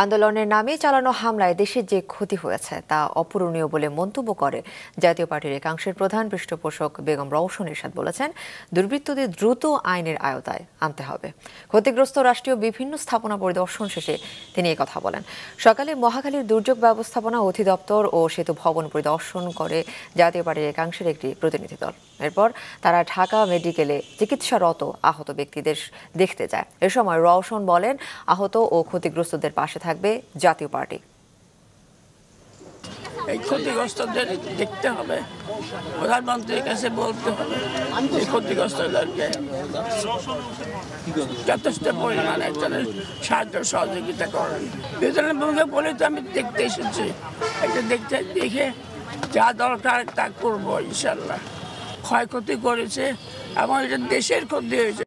আন্দোলনের নামে চালানো হামলায় দেশের যে ক্ষতি হয়েছে তা অপূরণীয় বলে মন্তব্য করে জাতীয় পার্টির একাংশের প্রধান পৃষ্ঠপোষক বেগম রওশন এরশাদ বলেছেন, দুর্বৃত্তদের দ্রুত আইনের আওতায় আনতে হবে। ক্ষতিগ্রস্ত রাষ্ট্রীয় বিভিন্ন স্থাপনা পরিদর্শন শেষে তিনি কথা বলেন। সকালে মহাখালীর দুর্যোগ ব্যবস্থাপনা অধিদপ্তর ও সেতু ভবন পরিদর্শন করে জাতীয় পার্টির একাংশের একটি প্রতিনিধি দল। এরপর তারা ঢাকা মেডিকেলে চিকিৎসারত আহত ব্যক্তিদের দেখতে যায়। এ সময় রওশন বলেন, আহত ও ক্ষতিগ্রস্তদের পাশে থাকবে জাতীয় পার্টি। এই ক্ষতিগ্রস্তদের দেখতে হবে, প্রধানমন্ত্রীর কাছে বলতে হবে এই ক্ষতিগ্রস্তদেরকে যথেষ্ট পরিমাণে সাহায্য সহযোগিতা করেন। বিদ্যালয়ের ভূমিকা বলে তো আমি দেখতে এসেছি, এটা দেখে যা দরকার তা করবো ইনশাল্লাহ। ক্ষয়ক্ষতি করেছে এবং এটা দেশের ক্ষতি হয়েছে।